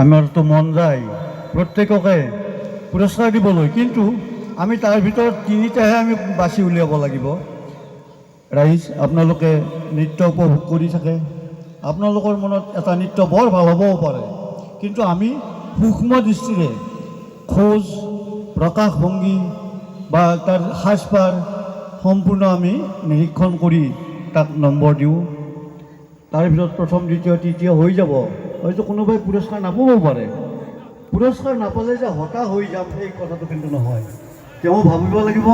আমাৰতো মন যায় প্ৰত্যেককে পুৰস্কাৰ দিবলৈ, কিন্তু আমি তাৰ ভিতৰত তিনিটাহে আমি বাছি উলিয়াব লাগিব। ৰাইজ, আপোনালোকে নৃত্য উপভোগ কৰি থাকে, আপোনালোকৰ মনত এটা নৃত্য বৰ ভাল হ'বও পাৰে, কিন্তু আমি সূক্ষ্ম দৃষ্টিৰে খোজ, প্ৰকাশভংগী বা তাৰ সাজপাৰ সম্পূৰ্ণ আমি নিৰীক্ষণ কৰি তাক নম্বৰ দিওঁ। তাৰ ভিতৰত প্ৰথম, দ্বিতীয়, তৃতীয় হৈ যাব, হয়তো কোনোবাই পুৰস্কাৰ নাপাবও পাৰে। পুৰস্কাৰ নাপালে যে হতাশ হৈ যাম সেই কথাটো কিন্তু নহয়। তেওঁ ভাবিব লাগিব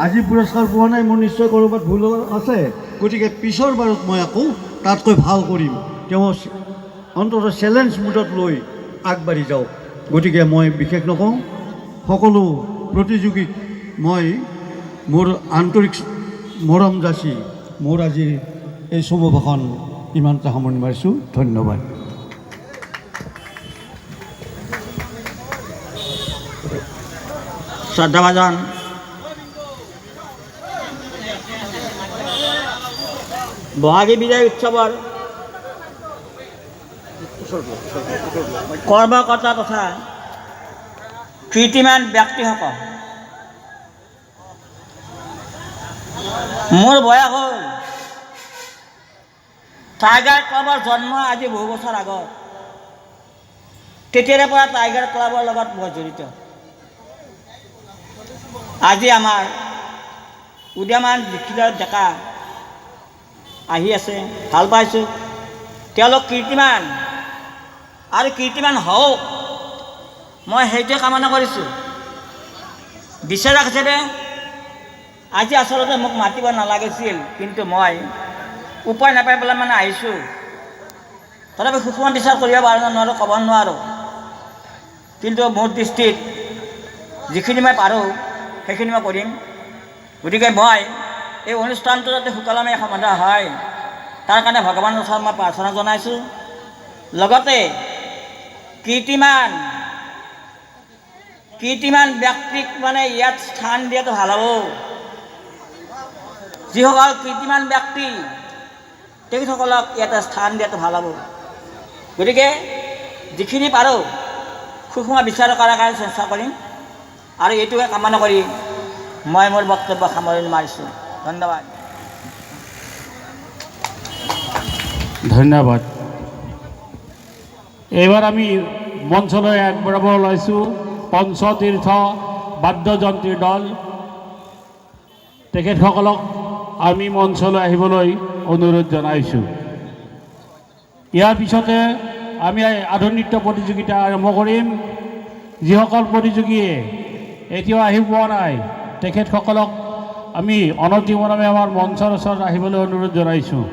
আজি পুৰস্কাৰ পোৱা নাই, মোৰ নিশ্চয় ক'ৰবাত ভুল আছে, গতিকে পিছৰ বাৰত মই আকৌ তাতকৈ ভাল কৰিম। তেওঁ অন্ততঃ চেলেঞ্জ মুডত লৈ আগবাঢ়ি যাওক। গতিকে মই বিশেষ নকওঁ, সকলো প্ৰতিযোগীক মই মোৰ আন্তৰিক মৰম যাচি মোৰ আজিৰ এই শুভ ভাষণ ইমানতে সামৰণি মাৰিছোঁ। ধন্যবাদ। শ্ৰদ্ধাভাজন বহাগী বিজয় উৎসৱৰ কৰ্মকৰ্তা তথা কীৰ্তিমান ব্যক্তিসকল, মোৰ বয়স হ'ল টাইগাৰ ক্লাবৰ জন্ম আজি বহু বছৰ আগত। তেতিয়াৰে পৰা টাইগাৰ ক্লাবৰ লগত মই জড়িত। আজি আমাৰ উদীয়মান দীক্ষিত ডেকা আহি আছে, ভাল পাইছোঁ। তেওঁলোক কীৰ্তিমান আৰু কীৰ্তিমান হওক, মই সেইটোৱে কামনা কৰিছোঁ। বিচাৰক হিচাপে আজি আচলতে মোক মাতিব নালাগিছিল, কিন্তু মই উপায় নাপাই পেলাই মানে আহিছোঁ। তথাপি সূক্ষ্ম বিচাৰ কৰিব পাৰোঁ নে নোৱাৰোঁ ক'ব নোৱাৰোঁ, কিন্তু মোৰ দৃষ্টিত যিখিনি মই পাৰোঁ সেইখিনি মই কৰিম। গতিকে মই এই অনুষ্ঠানটো যাতে সুকলমে সমাধা হয় তাৰ কাৰণে ভগৱানৰ ওচৰত মই প্ৰাৰ্থনা জনাইছোঁ। লগতে কীৰ্তিমান ব্যক্তিক মানে ইয়াত স্থান দিয়াটো ভাল হ'ব। যিসকল কীৰ্তিমান ব্যক্তি তেখেতসকলক ইয়াতে স্থান দিয়াটো ভাল হ'ব। গতিকে যিখিনি পাৰোঁ সূক্ষ্ম বিচাৰ কৰাৰ কাৰণে চেষ্টা কৰিম, আৰু এইটোকে কামনা কৰি মই মোৰ বক্তব্য সামৰণি মাৰিছোঁ। ধন্যবাদ। ধন্যবাদ। এইবাৰ আমি মঞ্চলৈ আগবঢ়াব ওলাইছোঁ পঞ্চতীৰ্থ বাদ্যযন্ত্ৰীৰ দল। তেখেতসকলক আমি মঞ্চলৈ আহিবলৈ অনুৰোধ জনাইছোঁ। ইয়াৰ পিছতে আমি আধুনিক নৃত্য প্ৰতিযোগিতা আৰম্ভ কৰিম। যিসকল প্ৰতিযোগীয়ে এতিয়াও আহি পোৱা নাই তেখেতসকলক আমি অনতিমৰণে আমাৰ মঞ্চৰ ওচৰত আহিবলৈ অনুৰোধ জনাইছোঁ।